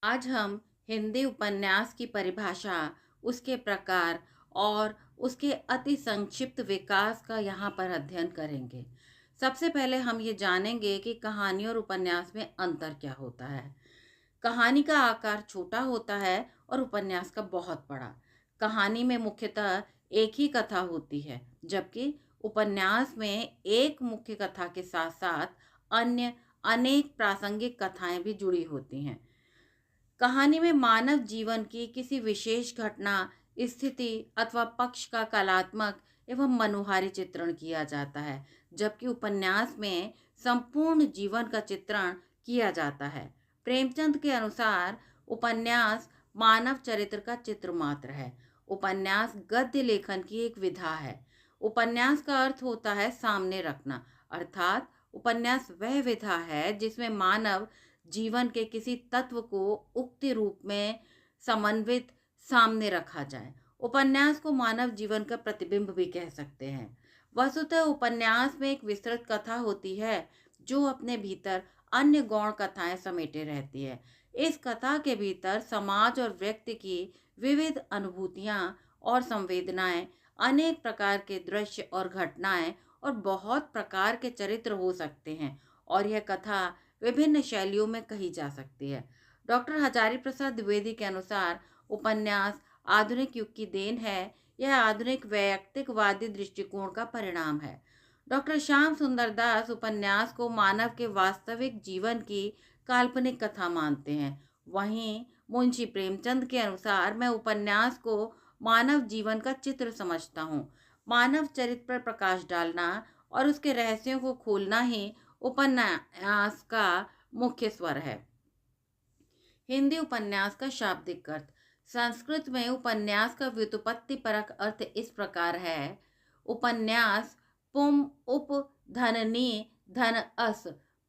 आज हम हिंदी उपन्यास की परिभाषा, उसके प्रकार और उसके अति संक्षिप्त विकास का यहाँ पर अध्ययन करेंगे। सबसे पहले हम ये जानेंगे कि कहानी और उपन्यास में अंतर क्या होता है। कहानी का आकार छोटा होता है और उपन्यास का बहुत बड़ा। कहानी में मुख्यतः एक ही कथा होती है, जबकि उपन्यास में एक मुख्य कथा के साथ साथ अन्य अनेक प्रासंगिक कथाएं भी जुड़ी होती हैं। कहानी में मानव जीवन की किसी विशेष घटना, स्थिति अथवा पक्ष का कलात्मक एवं मनोहारी चित्रण किया जाता है, जबकि उपन्यास में संपूर्ण जीवन का चित्रण किया जाता है। प्रेमचंद के अनुसार उपन्यास मानव चरित्र का चित्र मात्र है। उपन्यास गद्य लेखन की एक विधा है। उपन्यास का अर्थ होता है सामने रखना, अर्थात उपन्यास वह विधा है जिसमें मानव जीवन के किसी तत्व को उक्ति रूप में समन्वित सामने रखा जाए। उपन्यास को मानव जीवन का प्रतिबिंब भी कह सकते हैं। वस्तुतः उपन्यास में एक विस्तृत कथा होती है जो अपने भीतर अन्य गौण कथाएं समेटे रहती है। इस कथा के भीतर समाज और व्यक्ति की विविध अनुभूतियां और संवेदनाएं, अनेक प्रकार के दृश्य और घटनाएं और बहुत प्रकार के चरित्र हो सकते हैं, और यह कथा विभिन्न शैलियों में कही जा सकती है। डॉक्टर हजारी प्रसाद द्विवेदी के अनुसार उपन्यास आधुनिक युग की देन है। यह आधुनिक वैयक्तिकवादी दृष्टिकोण का परिणाम है। डॉक्टर श्याम सुंदर दास उपन्यास को मानव के वास्तविक जीवन की काल्पनिक कथा मानते हैं। वहीं मुंशी प्रेमचंद के अनुसार मैं उपन्यास को मानव जीवन का चित्र समझता हूँ। मानव चरित्र पर प्रकाश डालना और उसके रहस्यों को खोलना ही उपन्यास का मुख्य स्वर है। हिंदी उपन्यास का शाब्दिक अर्थ। संस्कृत में उपन्यास का व्युत्पत्ति परक अर्थ इस प्रकार है। उपन्यास पुम उप धननी धन अस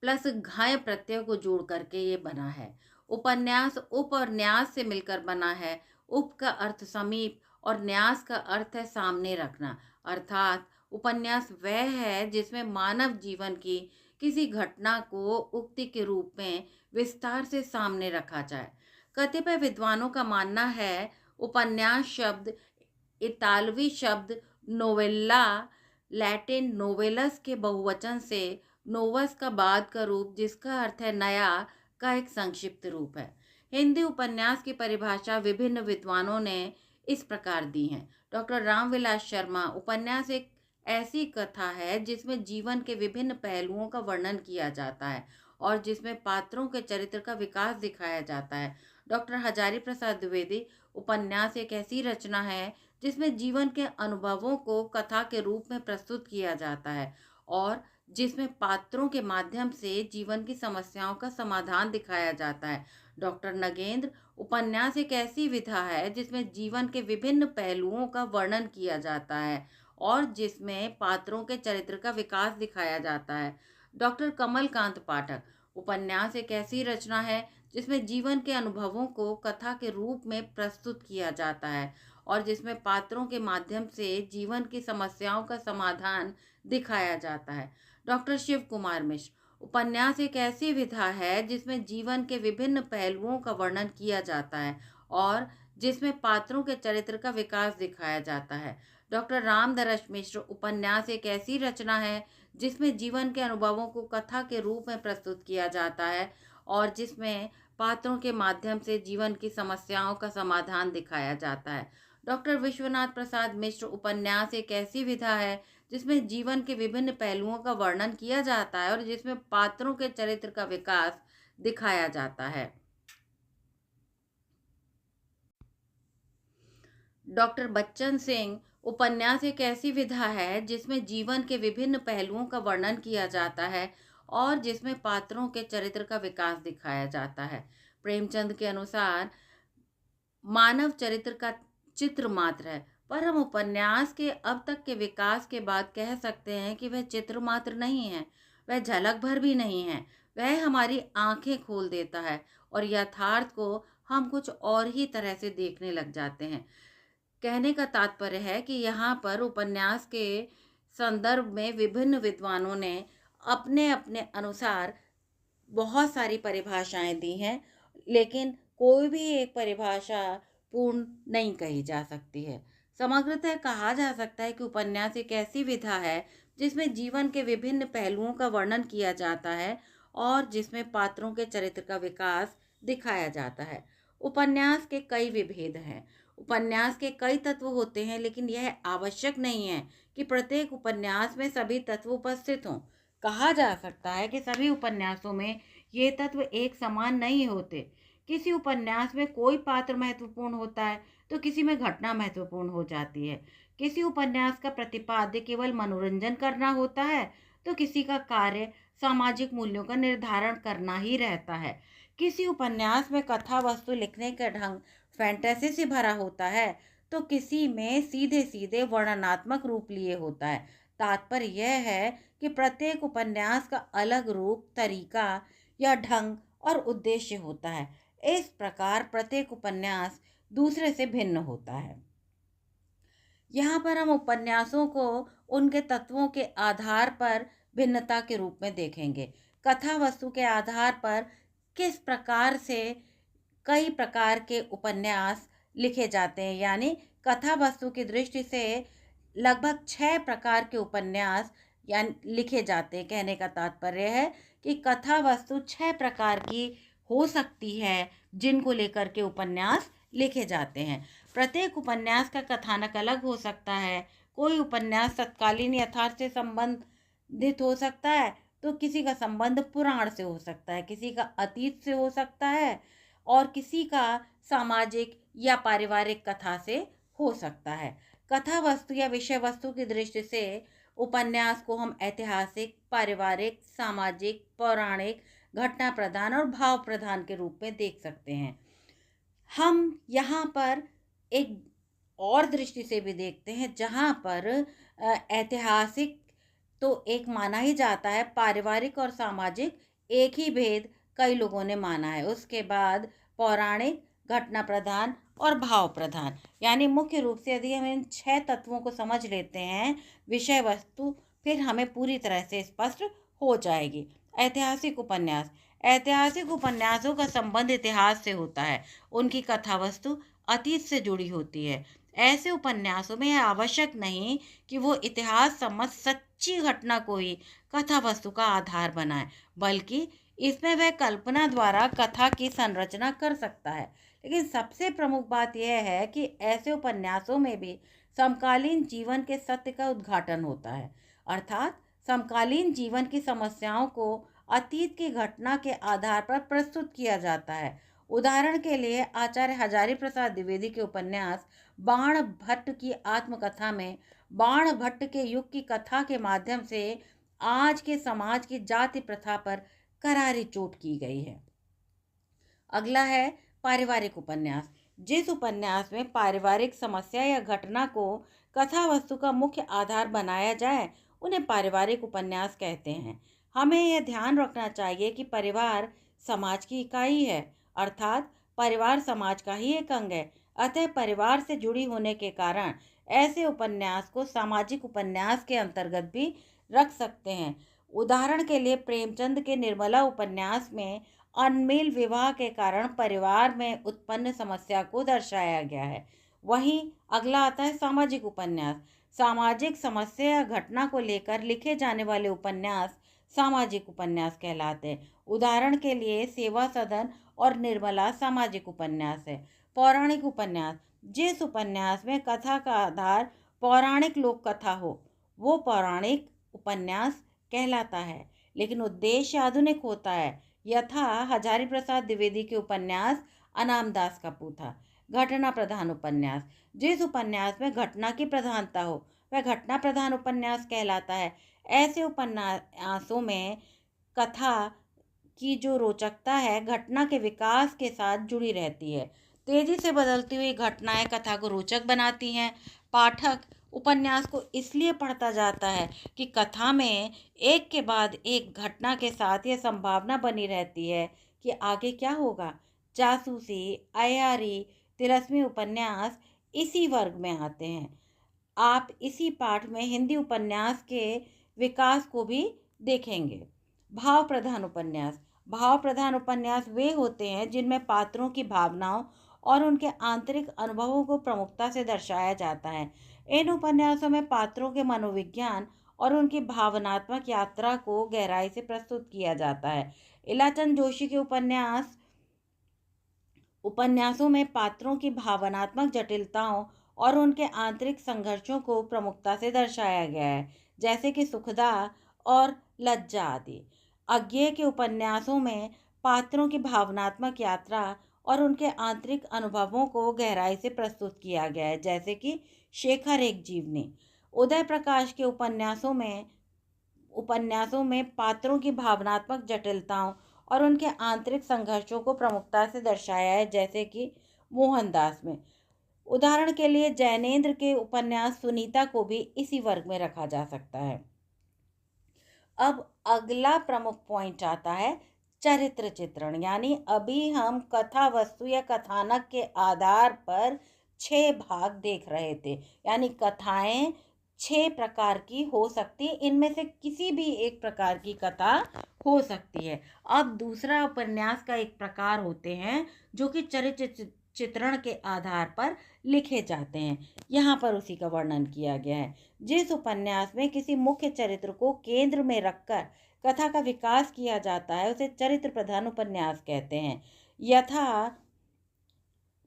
प्लस घाय प्रत्यय को जोड़ करके ये बना है। उपन्यास उप और न्यास से मिलकर बना है। उप का अर्थ समीप और न्यास का अर्थ है सामने रखना, अर्थात उपन्यास वह है जिसमें मानव जीवन की किसी घटना को उक्ति के रूप में विस्तार से सामने रखा जाए। कतिपय विद्वानों का मानना है उपन्यास शब्द इतालवी शब्द नोवेल्ला, लैटिन नोवेलस के बहुवचन से नोवस का बाद का रूप जिसका अर्थ है नया का एक संक्षिप्त रूप है। हिंदी उपन्यास की परिभाषा विभिन्न विद्वानों ने इस प्रकार दी है। डॉक्टर रामविलास शर्मा, उपन्यास एक ऐसी कथा है जिसमें जीवन के विभिन्न पहलुओं का वर्णन किया जाता है और जिसमें पात्रों के चरित्र का विकास दिखाया जाता है। डॉक्टर हजारी प्रसाद द्विवेदी, उपन्यास एक ऐसी रचना है जिसमें जीवन के अनुभवों को कथा के रूप में प्रस्तुत किया जाता है और जिसमें पात्रों के माध्यम से जीवन की समस्याओं का समाधान दिखाया जाता है। डॉक्टर नगेंद्र, उपन्यास एक ऐसी विधा है जिसमें जीवन के विभिन्न पहलुओं का वर्णन किया जाता है और जिसमें पात्रों के चरित्र का विकास दिखाया जाता है। डॉक्टर कमलकांत पाठक, उपन्यास एक ऐसी रचना है जिसमें जीवन के अनुभवों को कथा के रूप में प्रस्तुत किया जाता है और जिसमें पात्रों के माध्यम से जीवन की समस्याओं का समाधान दिखाया जाता है। डॉक्टर शिव कुमार मिश्र, उपन्यास एक ऐसी विधा है जिसमें जीवन के विभिन्न पहलुओं का वर्णन किया जाता है और जिसमें पात्रों के चरित्र का विकास दिखाया जाता है। डॉक्टर रामदरस मिश्र, उपन्यास एक ऐसी रचना है जिसमें जीवन के अनुभवों को कथा के रूप में प्रस्तुत किया जाता है और जिसमें पात्रों के माध्यम से जीवन की समस्याओं का समाधान दिखाया जाता है। डॉक्टर विश्वनाथ प्रसाद मिश्र, उपन्यास एक ऐसी विधा है जिसमें जीवन के विभिन्न पहलुओं का वर्णन किया जाता है और जिसमें पात्रों के चरित्र का विकास दिखाया जाता है। डॉक्टर बच्चन सिंह, उपन्यास एक ऐसी विधा है जिसमें जीवन के विभिन्न पहलुओं का वर्णन किया जाता है और जिसमें पात्रों के चरित्र का विकास दिखाया जाता है। प्रेमचंद के अनुसार मानव चरित्र का चित्र मात्र है, पर हम उपन्यास के अब तक के विकास के बाद कह सकते हैं कि वह चित्र मात्र नहीं है, वह झलक भर भी नहीं है। वह हमारी आंखें खोल देता है और यथार्थ को हम कुछ और ही तरह से देखने लग जाते हैं। कहने का तात्पर्य है कि यहाँ पर उपन्यास के संदर्भ में विभिन्न विद्वानों ने अपने अपने अनुसार बहुत सारी परिभाषाएं दी हैं, लेकिन कोई भी एक परिभाषा पूर्ण नहीं कही जा सकती है। समग्रतः कहा जा सकता है कि उपन्यास एक ऐसी विधा है जिसमें जीवन के विभिन्न पहलुओं का वर्णन किया जाता है और जिसमें पात्रों के चरित्र का विकास दिखाया जाता है। उपन्यास के कई विभेद हैं। उपन्यास के कई तत्व होते हैं, लेकिन यह आवश्यक नहीं है कि प्रत्येक उपन्यास में सभी तत्व उपस्थित हों। कहा जा सकता है कि सभी उपन्यासों में ये तत्व एक समान नहीं होते। किसी उपन्यास में कोई पात्र महत्वपूर्ण होता है तो किसी में घटना महत्वपूर्ण हो जाती है। किसी उपन्यास का प्रतिपाद्य केवल मनोरंजन करना होता है तो किसी का कार्य सामाजिक मूल्यों का निर्धारण करना ही रहता है। किसी उपन्यास में कथा वस्तु लिखने का ढंग फैंटेसी से भरा होता है तो किसी में सीधे सीधे वर्णनात्मक रूप लिए होता है। तात्पर्य यह है कि प्रत्येक उपन्यास का अलग रूप, तरीका या ढंग और उद्देश्य होता है। इस प्रकार प्रत्येक उपन्यास दूसरे से भिन्न होता है। यहाँ पर हम उपन्यासों को उनके तत्वों के आधार पर भिन्नता के रूप में देखेंगे। कथा वस्तु के आधार पर किस प्रकार से कई प्रकार के उपन्यास लिखे जाते हैं, यानी कथा वस्तु की दृष्टि से लगभग 6 प्रकार के उपन्यास यानी लिखे जाते हैं। कहने का तात्पर्य है कि कथा वस्तु 6 प्रकार की हो सकती है जिनको लेकर के उपन्यास लिखे जाते हैं। प्रत्येक उपन्यास का कथानक अलग हो सकता है। कोई उपन्यास तत्कालीन यथार्थ से संबंधित हो सकता है तो किसी का संबंध पुराण से हो सकता है, किसी का अतीत से हो सकता है और किसी का सामाजिक या पारिवारिक कथा से हो सकता है। कथा वस्तु या विषय वस्तु की दृष्टि से उपन्यास को हम ऐतिहासिक, पारिवारिक, सामाजिक, पौराणिक, घटना प्रधान और भाव प्रधान के रूप में देख सकते हैं। हम यहाँ पर एक और दृष्टि से भी देखते हैं जहाँ पर ऐतिहासिक तो एक माना ही जाता है, पारिवारिक और सामाजिक एक ही भेद कई लोगों ने माना है। उसके बाद पौराणिक, घटना प्रधान और भाव प्रधान, यानी मुख्य रूप से यदि हम इन 6 तत्वों को समझ लेते हैं विषय वस्तु, फिर हमें पूरी तरह से स्पष्ट हो जाएगी। ऐतिहासिक उपन्यास, ऐतिहासिक उपन्यासों का संबंध इतिहास से होता है। उनकी कथा वस्तु अतीत से जुड़ी होती है। ऐसे उपन्यासों में यह आवश्यक नहीं कि वो इतिहास सम्मत सच्ची घटना को ही कथा वस्तु का आधार बनाए, बल्कि इसमें वह कल्पना द्वारा कथा की संरचना कर सकता है। लेकिन सबसे प्रमुख बात यह है कि ऐसे उपन्यासों में भी समकालीन जीवन के सत्य का उद्घाटन होता है, अर्थात समकालीन जीवन की समस्याओं को अतीत की घटना के आधार पर प्रस्तुत किया जाता है। उदाहरण के लिए आचार्य हजारी प्रसाद द्विवेदी के उपन्यास बाण भट्ट की आत्मकथा में बाण भट्ट के युग की कथा के माध्यम से आज के समाज की जाति प्रथा पर करारी चोट की गई है। अगला है पारिवारिक उपन्यास। जिस उपन्यास में पारिवारिक समस्या या घटना को कथा वस्तु का मुख्य आधार बनाया जाए उन्हें पारिवारिक उपन्यास कहते हैं। हमें यह ध्यान रखना चाहिए कि परिवार समाज की इकाई है, अर्थात परिवार समाज का ही एक अंग है। अतः परिवार से जुड़ी होने के कारण ऐसे उपन्यास को सामाजिक उपन्यास के अंतर्गत भी रख सकते हैं। उदाहरण के लिए प्रेमचंद के निर्मला उपन्यास में अनमेल विवाह के कारण परिवार में उत्पन्न समस्या को दर्शाया गया है। वहीं अगला आता है सामाजिक उपन्यास। सामाजिक समस्या या घटना को लेकर लिखे जाने वाले उपन्यास सामाजिक उपन्यास कहलाते हैं। उदाहरण के लिए सेवा सदन और निर्मला सामाजिक उपन्यास है। पौराणिक उपन्यास, जिस उपन्यास में कथा का आधार पौराणिक लोक कथा हो वो पौराणिक उपन्यास कहलाता है, लेकिन उद्देश्य आधुनिक होता है। यथा हजारी प्रसाद द्विवेदी के उपन्यास अनामदास का पूथा। घटना प्रधान उपन्यास, जिस उपन्यास में घटना की प्रधानता हो वह घटना प्रधान उपन्यास कहलाता है। ऐसे उपन्यासों में कथा की जो रोचकता है घटना के विकास के साथ जुड़ी रहती है। तेजी से बदलती हुई घटनाएं कथा को रोचक बनाती हैं। पाठक उपन्यास को इसलिए पढ़ता जाता है कि कथा में एक के बाद एक घटना के साथ यह संभावना बनी रहती है कि आगे क्या होगा। जासूसी, अय्यारी, तिलस्मी उपन्यास इसी वर्ग में आते हैं। आप इसी पाठ में हिंदी उपन्यास के विकास को भी देखेंगे। भाव प्रधान उपन्यास, भाव प्रधान उपन्यास वे होते हैं जिनमें पात्रों की भावनाओं और उनके आंतरिक अनुभवों को प्रमुखता से दर्शाया जाता है। इन उपन्यासों में पात्रों के मनोविज्ञान और उनकी भावनात्मक यात्रा को गहराई से प्रस्तुत किया जाता है। इलाचंद जोशी के उपन्यासों में पात्रों की भावनात्मक जटिलताओं और उनके आंतरिक संघर्षों को प्रमुखता से दर्शाया गया है, जैसे कि सुखदा और लज्जा आदि। अज्ञेय के उपन्यासों में पात्रों की भावनात्मक यात्रा और उनके आंतरिक अनुभवों को गहराई से प्रस्तुत किया गया है, जैसे कि शेखर एक जीवनी। उदय प्रकाश के उपन्यासों में पात्रों की भावनात्मक जटिलताओं और उनके आंतरिक संघर्षों को प्रमुखता से दर्शाया है, जैसे कि मोहनदास में। उदाहरण के लिए जैनेन्द्र के उपन्यास सुनीता को भी इसी वर्ग में रखा जा सकता है। अब अगला प्रमुख पॉइंट आता है चरित्र चित्रण, यानी अभी हम कथा वस्तु या कथानक के आधार पर 6 भाग देख रहे थे, यानी कथाएं 6 प्रकार की हो सकती है, इनमें से किसी भी एक प्रकार की कथा हो सकती है। अब दूसरा उपन्यास का एक प्रकार होते हैं जो कि चरित्र चित्रण के आधार पर लिखे जाते हैं। यहाँ पर उसी का वर्णन किया गया है। जिस उपन्यास में किसी मुख्य चरित्र को केंद्र में रखकर कथा का विकास किया जाता है उसे चरित्र प्रधान उपन्यास कहते हैं। यथा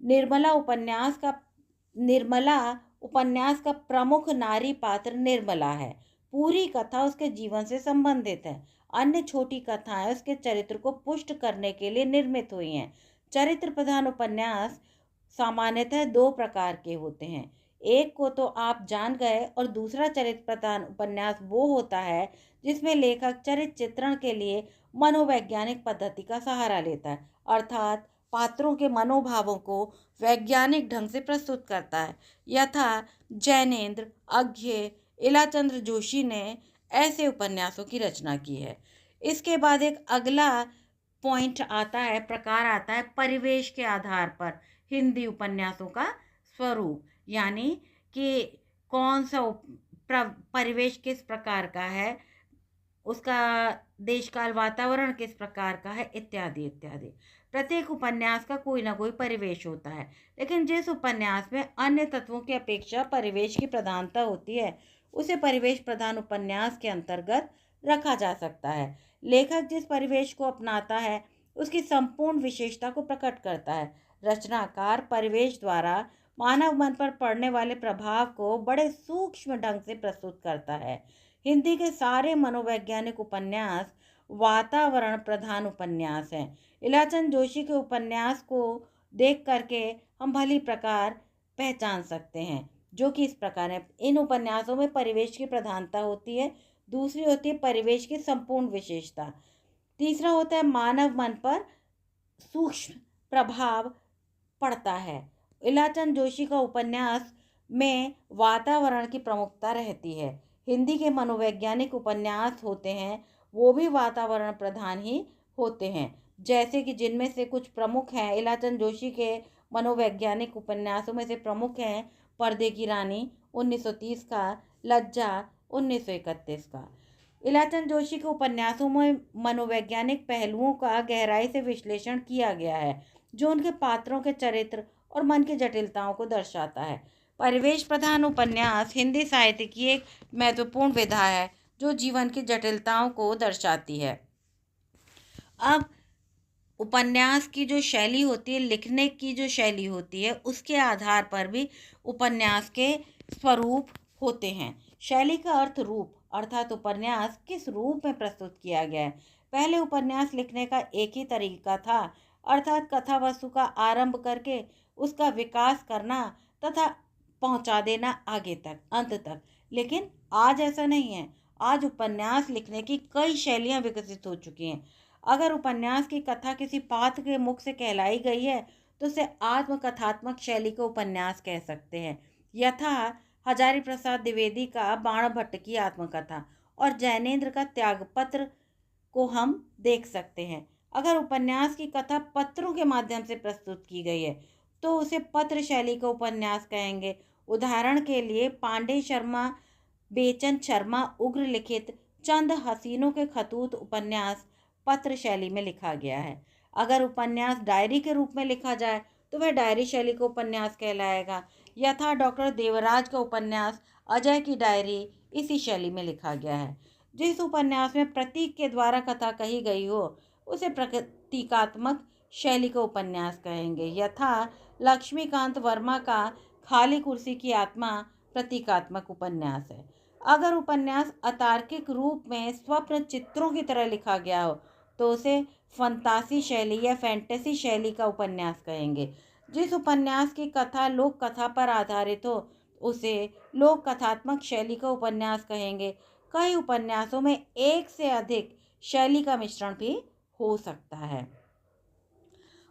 निर्मला उपन्यास का प्रमुख नारी पात्र निर्मला है। पूरी कथा उसके जीवन से संबंधित है। अन्य छोटी कथाएं उसके चरित्र को पुष्ट करने के लिए निर्मित हुई हैं। चरित्र प्रधान उपन्यास सामान्यतः 2 प्रकार के होते हैं। एक को तो आप जान गए, और दूसरा चरित्र प्रधान उपन्यास वो होता है जिसमें लेखक चरित्र चित्रण के लिए मनोवैज्ञानिक पद्धति का सहारा लेता है, अर्थात पात्रों के मनोभावों को वैज्ञानिक ढंग से प्रस्तुत करता है। यथा जैनेन्द्र, अज्ञेय, इलाचंद्र जोशी ने ऐसे उपन्यासों की रचना की है। इसके बाद एक अगला पॉइंट आता है, प्रकार आता है परिवेश के आधार पर हिंदी उपन्यासों का स्वरूप, यानी कि कौन सा परिवेश किस प्रकार का है, उसका देश काल वातावरण किस प्रकार का है, इत्यादि इत्यादि। प्रत्येक उपन्यास का कोई ना कोई परिवेश होता है, लेकिन जिस उपन्यास में अन्य तत्वों की अपेक्षा परिवेश की प्रधानता होती है उसे परिवेश प्रधान उपन्यास के अंतर्गत रखा जा सकता है। लेखक जिस परिवेश को अपनाता है उसकी संपूर्ण विशेषता को प्रकट करता है। रचनाकार परिवेश द्वारा मानव मन पर पड़ने वाले प्रभाव को बड़े सूक्ष्म ढंग से प्रस्तुत करता है। हिंदी के सारे मनोवैज्ञानिक उपन्यास वातावरण प्रधान उपन्यास हैं। इलाचंद जोशी के उपन्यास को देख करके हम भली प्रकार पहचान सकते हैं, जो कि इस प्रकार है। इन उपन्यासों में परिवेश की प्रधानता होती है, दूसरी होती है परिवेश की संपूर्ण विशेषता, तीसरा होता है मानव मन पर सूक्ष्म प्रभाव पड़ता है। इलाचंद जोशी का उपन्यास में वातावरण की प्रमुखता रहती है। हिंदी के मनोवैज्ञानिक उपन्यास होते हैं वो भी वातावरण प्रधान ही होते हैं, जैसे कि जिनमें से कुछ प्रमुख हैं। इलाचंद जोशी के मनोवैज्ञानिक उपन्यासों में से प्रमुख हैं पर्दे की रानी 1930 का, लज्जा 1931 का। इलाचंद जोशी के उपन्यासों में मनोवैज्ञानिक पहलुओं का गहराई से विश्लेषण किया गया है, जो उनके पात्रों के चरित्र और मन की जटिलताओं को दर्शाता है। परिवेश प्रधान उपन्यास हिंदी साहित्य की एक महत्वपूर्ण विधा है जो जीवन की जटिलताओं को दर्शाती है। अब उपन्यास की जो शैली होती है, लिखने की जो शैली होती है, उसके आधार पर भी उपन्यास के स्वरूप होते हैं। शैली का अर्थ रूप, अर्थात उपन्यास किस रूप में प्रस्तुत किया गया है। पहले उपन्यास लिखने का एक ही तरीका था, अर्थात कथा वस्तु का आरंभ करके उसका विकास करना तथा पहुंचा देना आगे तक, अंत तक। लेकिन आज ऐसा नहीं है। आज उपन्यास लिखने की कई शैलियां विकसित हो चुकी हैं। अगर उपन्यास की कथा किसी पात्र के मुख से कहलाई गई है तो उसे आत्मकथात्मक शैली का उपन्यास कह सकते हैं। यथा हजारी प्रसाद द्विवेदी का बाणभट्ट की आत्मकथा और जैनेन्द्र का त्यागपत्र को हम देख सकते हैं। अगर उपन्यास की कथा पत्रों के माध्यम से प्रस्तुत की गई है तो उसे पत्र शैली का उपन्यास कहेंगे। उदाहरण के लिए पांडे शर्मा बेचन शर्मा उग्र लिखित चंद हसीनों के खतूत उपन्यास पत्र शैली में लिखा गया है। अगर उपन्यास डायरी के रूप में लिखा जाए तो वह डायरी शैली का उपन्यास कहलाएगा। यथा डॉक्टर देवराज का उपन्यास अजय की डायरी इसी शैली में लिखा गया है। जिस उपन्यास में प्रतीक के द्वारा कथा कही गई हो उसे प्रतीकात्मक शैली का उपन्यास कहेंगे। यथा लक्ष्मीकांत वर्मा का खाली कुर्सी की आत्मा प्रतीकात्मक उपन्यास है। अगर उपन्यास अतार्किक रूप में स्वप्न चित्रों की तरह लिखा गया हो तो उसे फंतासी शैली या फैंटेसी शैली का उपन्यास कहेंगे। जिस उपन्यास की कथा लोक कथा पर आधारित हो उसे लोक कथात्मक शैली का उपन्यास कहेंगे। कई उपन्यासों में एक से अधिक शैली का मिश्रण भी हो सकता है।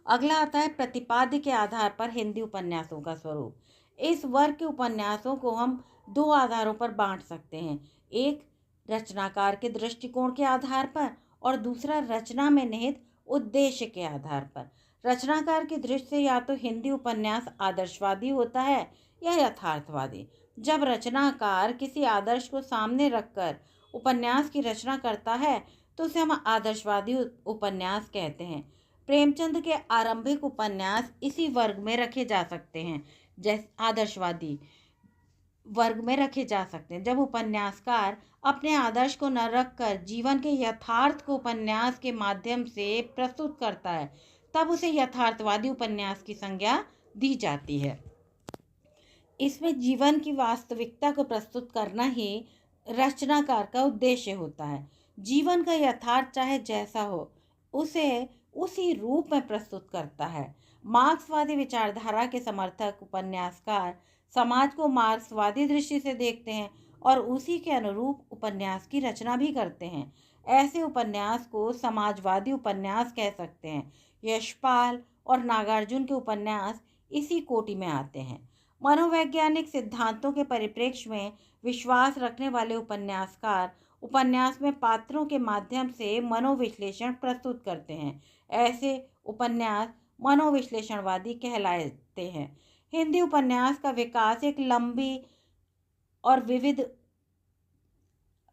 अगला आता है प्रतिपाद्य के आधार पर हिंदी उपन्यासों का स्वरूप। इस वर्ग के उपन्यासों को हम दो आधारों पर बांट सकते हैं। एक रचनाकार के दृष्टिकोण के आधार पर और दूसरा रचना में निहित उद्देश्य के आधार पर। रचनाकार की दृष्टि से या तो हिंदी उपन्यास आदर्शवादी होता है या यथार्थवादी। जब रचनाकार किसी आदर्श को सामने रखकर उपन्यास की रचना करता है तो उसे हम आदर्शवादी उपन्यास कहते हैं। प्रेमचंद के आरंभिक उपन्यास इसी वर्ग में रखे जा सकते हैं, जैसे आदर्शवादी वर्ग में रखे जा सकते हैं। जब उपन्यासकार अपने आदर्श को न रखकर जीवन के यथार्थ को उपन्यास के माध्यम से प्रस्तुत करता है तब उसे यथार्थवादी उपन्यास की संज्ञा दी जाती है। इसमें जीवन की वास्तविकता को प्रस्तुत करना ही रचनाकार का उद्देश्य होता है। जीवन का यथार्थ चाहे जैसा हो उसे उसी रूप में प्रस्तुत करता है। मार्क्सवादी विचारधारा के समर्थक उपन्यासकार समाज को मार्क्सवादी दृष्टि से देखते हैं और उसी के अनुरूप उपन्यास की रचना भी करते हैं। ऐसे उपन्यास को समाजवादी उपन्यास कह सकते हैं। यशपाल और नागार्जुन के उपन्यास इसी कोटि में आते हैं। मनोवैज्ञानिक सिद्धांतों के परिप्रेक्ष्य में विश्वास रखने वाले उपन्यासकार उपन्यास में पात्रों के माध्यम से मनोविश्लेषण प्रस्तुत करते हैं। ऐसे उपन्यास मनोविश्लेषणवादी कहलाते हैं। हिंदी उपन्यास का विकास एक लंबी और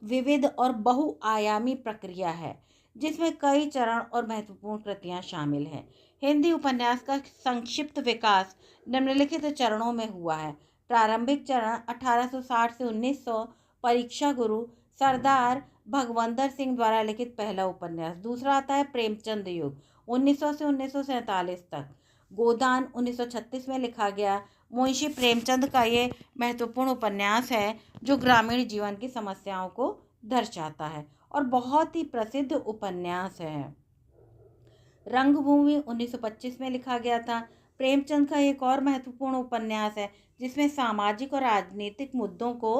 विविध और बहुआयामी प्रक्रिया है जिसमें कई चरण और महत्वपूर्ण कृतियां शामिल हैं। हिंदी उपन्यास का संक्षिप्त विकास निम्नलिखित चरणों में हुआ है। प्रारंभिक चरण 1860 से 1900 परीक्षा गुरु सरदार भगवंतर सिंह द्वारा लिखित पहला उपन्यास। दूसरा आता है प्रेमचंद युग 1900 से 1947 तक। गोदान 1936 में लिखा गया मुंशी प्रेमचंद का ये महत्वपूर्ण उपन्यास है जो ग्रामीण जीवन की समस्याओं को दर्शाता है और बहुत ही प्रसिद्ध उपन्यास है। रंगभूमि 1925 में लिखा गया था। प्रेमचंद का एक और महत्वपूर्ण उपन्यास है जिसमें सामाजिक और राजनीतिक मुद्दों को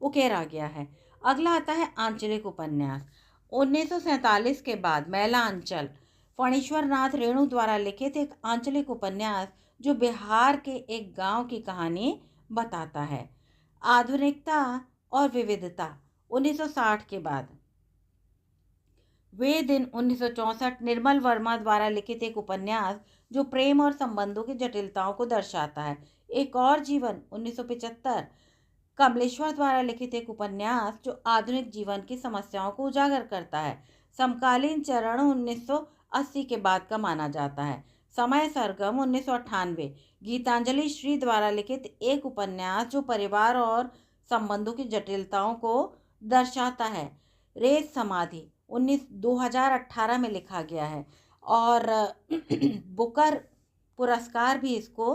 उकेरा गया है। अगला आता है आंचलिक उपन्यास। 1947 के बाद मैला अंचल फणीश्वर नाथ रेणु द्वारा लिखित एक आंचलिक उपन्यास जो बिहार के एक गांव की कहानी बताता है। आधुनिकता और विविधता 1960 के बाद। वे दिन 1964 निर्मल वर्मा द्वारा लिखित एक उपन्यास जो प्रेम और संबंधों की जटिलताओं को दर्शाता है। एक और जीवन 1975 कमलेश्वर द्वारा लिखित एक उपन्यास जो आधुनिक जीवन की समस्याओं को उजागर करता है। समकालीन चरण 1980 के बाद का माना जाता है। समय सरगम 1998 गीतांजलि श्री द्वारा लिखित एक उपन्यास जो परिवार और संबंधों की जटिलताओं को दर्शाता है। रेत समाधि 2018 में लिखा गया है और बुकर पुरस्कार भी इसको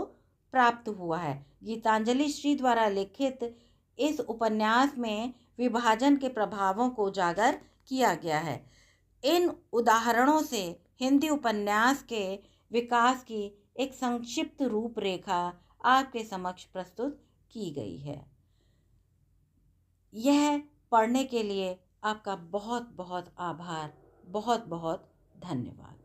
प्राप्त हुआ है। गीतांजलि श्री द्वारा लिखित इस उपन्यास में विभाजन के प्रभावों को उजागर किया गया है। इन उदाहरणों से हिंदी उपन्यास के विकास की एक संक्षिप्त रूपरेखा आपके समक्ष प्रस्तुत की गई है। यह पढ़ने के लिए आपका बहुत बहुत आभार। बहुत बहुत धन्यवाद।